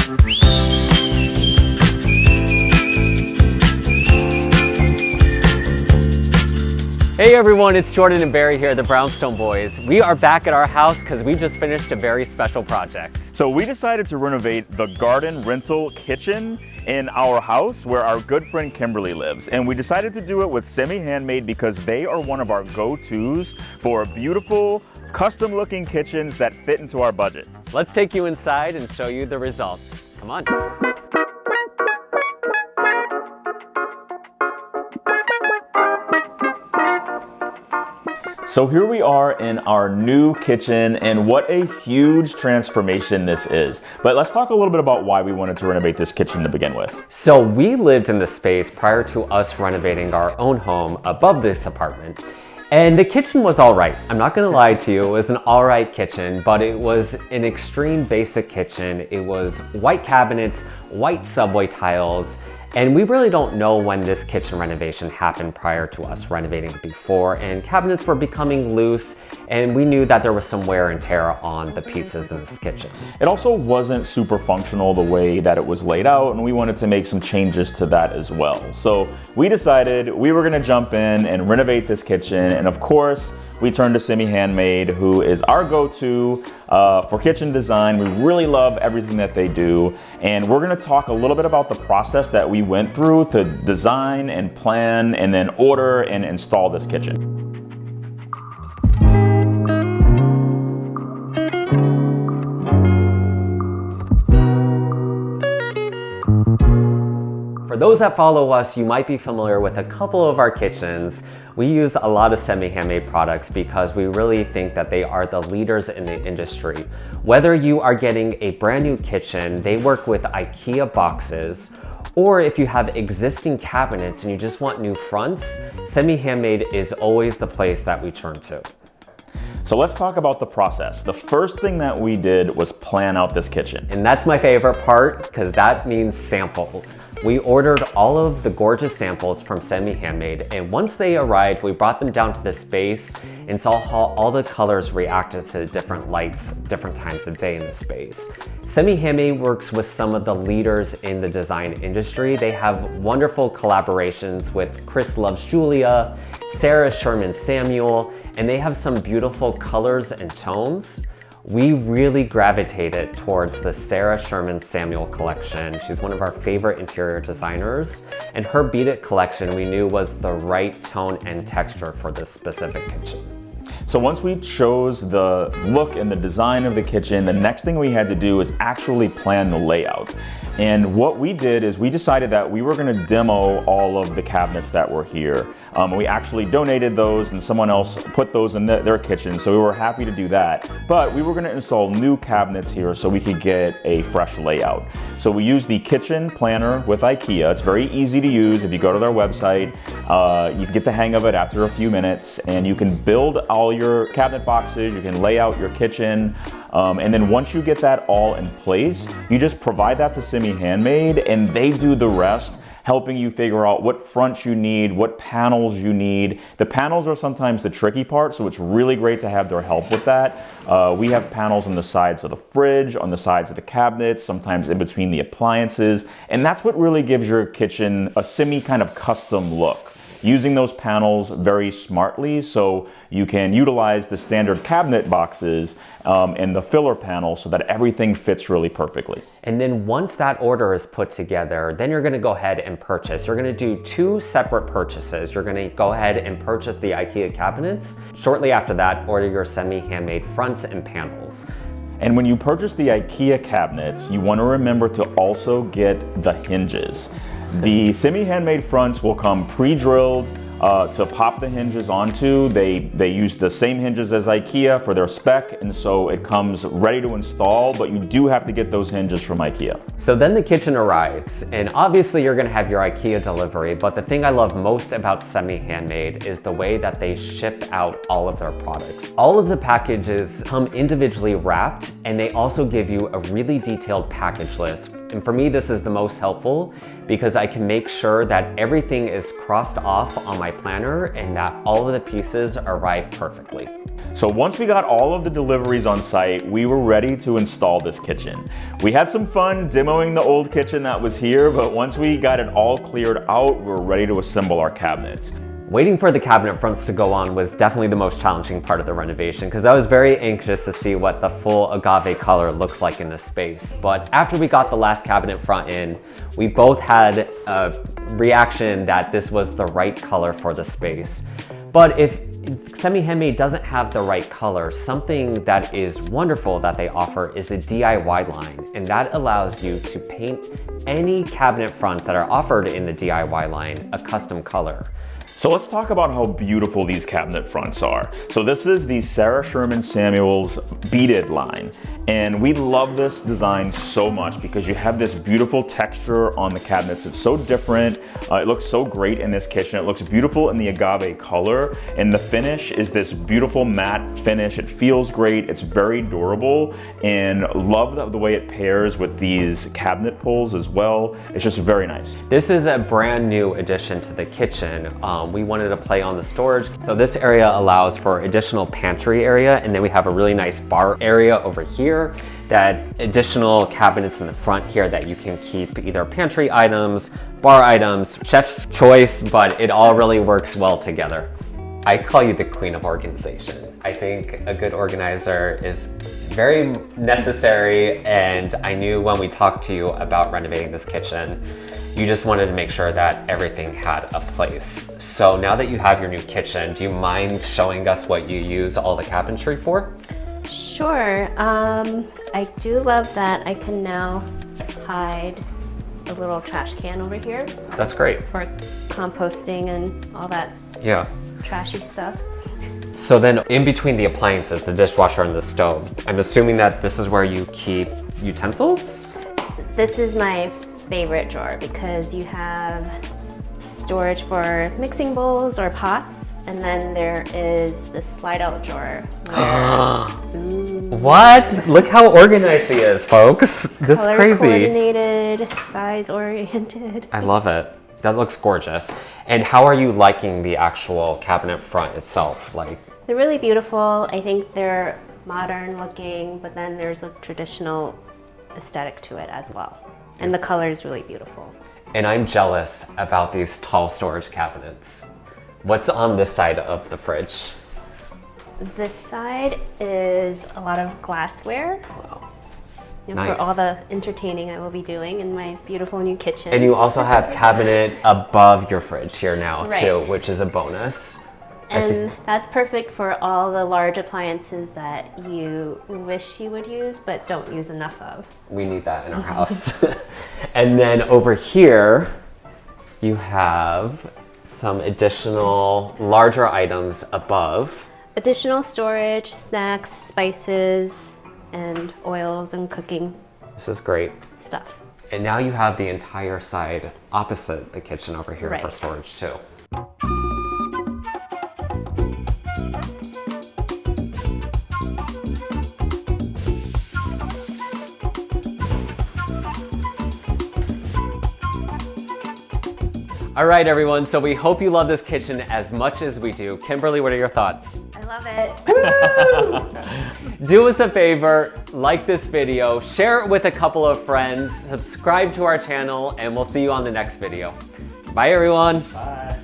Hey everyone, it's Jordan and Barry here, the Brownstone boys. We are back at our house because we just finished a very special project. So we decided to renovate the garden rental kitchen in our house where our good friend Kimberly lives. And we decided to do it with Semi-Handmade because they are one of our go-tos for beautiful, custom-looking kitchens that fit into our budget. Let's take you inside and show you the result. Come on. So here we are in our new kitchen, and what a huge transformation this is. But let's talk a little bit about why we wanted to renovate this kitchen to begin with. So we lived in the space prior to us renovating our own home above this apartment. And the kitchen was all right. I'm not gonna lie to you, it was an all right kitchen, but it was an extreme basic kitchen. It was white cabinets, white subway tiles, and we really don't know when this kitchen renovation happened prior to us renovating it before, and cabinets were becoming loose, and we knew that there was some wear and tear on the pieces in this kitchen. It also wasn't super functional the way that it was laid out, and we wanted to make some changes to that as well. So we decided we were gonna jump in and renovate this kitchen, and of course, we turned to Semi-Handmade, who is our go-to for kitchen design. We really love everything that they do. And we're gonna talk a little bit about the process that we went through to design and plan and then order and install this kitchen. For those that follow us, you might be familiar with a couple of our kitchens. We use a lot of Semi-Handmade products because we really think that they are the leaders in the industry. Whether you are getting a brand new kitchen, they work with IKEA boxes, or if you have existing cabinets and you just want new fronts, Semi-Handmade is always the place that we turn to. So let's talk about the process. The first thing that we did was plan out this kitchen. And that's my favorite part because that means samples. We ordered all of the gorgeous samples from Semi-Handmade, and once they arrived, we brought them down to the space and saw how all the colors reacted to different lights, different times of day in the space. Semi-Handmade works with some of the leaders in the design industry. They have wonderful collaborations with Chris Loves Julia, Sarah Sherman Samuel, and they have some beautiful colors and tones. We really gravitated towards the Sarah Sherman Samuel collection. She's one of our favorite interior designers, and her Beat It collection we knew was the right tone and texture for this specific kitchen. So once we chose the look and the design of the kitchen, the next thing we had to do is actually plan the layout. And what we did is we decided that we were gonna demo all of the cabinets that were here. We actually donated those and someone else put those in their kitchen, so we were happy to do that. But we were gonna install new cabinets here so we could get a fresh layout. So we used the kitchen planner with IKEA. It's very easy to use. If you go to their website, you can get the hang of it after a few minutes, and you can build all your cabinet boxes, you can lay out your kitchen, and then once you get that all in place, you just provide that to Semi-Handmade and they do the rest, helping you figure out what fronts you need, what panels you need. The panels are sometimes the tricky part, so it's really great to have their help with that. We have panels on the sides of the fridge, on the sides of the cabinets, sometimes in between the appliances, and that's what really gives your kitchen a semi kind of custom look. Using those panels very smartly so you can utilize the standard cabinet boxes and the filler panel so that everything fits really perfectly. And then once that order is put together, then you're gonna go ahead and purchase. You're gonna do two separate purchases. You're gonna go ahead and purchase the IKEA cabinets. Shortly after that, order your Semi-Handmade fronts and panels. And when you purchase the IKEA cabinets, you want to remember to also get the hinges. The Semi-Handmade fronts will come pre-drilled to pop the hinges onto. They use the same hinges as IKEA for their spec, and so it comes ready to install, but you do have to get those hinges from IKEA. So then the kitchen arrives, and obviously you're gonna have your IKEA delivery, but the thing I love most about Semi-Handmade is the way that they ship out all of their products. All of the packages come individually wrapped, and they also give you a really detailed package list. And for me, this is the most helpful because I can make sure that everything is crossed off on my my planner and that all of the pieces arrived perfectly. So once we got all of the deliveries on site, we were ready to install this kitchen. We had some fun demoing the old kitchen that was here, but once we got it all cleared out, we were ready to assemble our cabinets. Waiting for the cabinet fronts to go on was definitely the most challenging part of the renovation because I was very anxious to see what the full agave color looks like in this space. But after we got the last cabinet front in, we both had a reaction that this was the right color for the space. But if Semihandmade doesn't have the right color, something that is wonderful that they offer is a DIY line, and that allows you to paint any cabinet fronts that are offered in the DIY line a custom color. So let's talk about how beautiful these cabinet fronts are. So this is the Sarah Sherman Samuel's beaded line. And we love this design so much because you have this beautiful texture on the cabinets. It's so different. It looks so great in this kitchen. It looks beautiful in the agave color. And the finish is this beautiful matte finish. It feels great. It's very durable. And love the way it pairs with these cabinet pulls as well. It's just very nice. This is a brand new addition to the kitchen. We wanted to play on the storage. So this area allows for additional pantry area, and then we have a really nice bar area over here, that additional cabinets in the front here that you can keep either pantry items, bar items, chef's choice, but it all really works well together. I call you the queen of organization. I think a good organizer is very necessary, and I knew when we talked to you about renovating this kitchen, you just wanted to make sure that everything had a place. So now that you have your new kitchen, do you mind showing us what you use all the cabinetry for? Sure. I do love that I can now hide a little trash can over here. That's great. For composting and all that trashy stuff. So then in between the appliances, the dishwasher and the stove, I'm assuming that this is where you keep utensils? This is my favorite drawer because you have storage for mixing bowls or pots, and then there is the slide out drawer. What? Look how organized she is, folks. This is crazy. Coordinated, size oriented. I love it. That looks gorgeous. And how are you liking the actual cabinet front itself? They're really beautiful. I think they're modern looking, but then there's a traditional aesthetic to it as well. And the color is really beautiful. And I'm jealous about these tall storage cabinets. What's on this side of the fridge? This side is a lot of glassware. Wow. Nice. For all the entertaining I will be doing in my beautiful new kitchen. And you also have cabinet above your fridge here now too, which is a bonus. And that's perfect for all the large appliances that you wish you would use, but don't use enough of. We need that in our house. And then over here, you have some additional larger items above. Additional storage, snacks, spices, and oils and cooking. This is great. Stuff. And now you have the entire side opposite the kitchen over here for storage too. All right, everyone, so we hope you love this kitchen as much as we do. Kimberly, what are your thoughts? I love it. Do us a favor, like this video, share it with a couple of friends, subscribe to our channel, and we'll see you on the next video. Bye, everyone. Bye.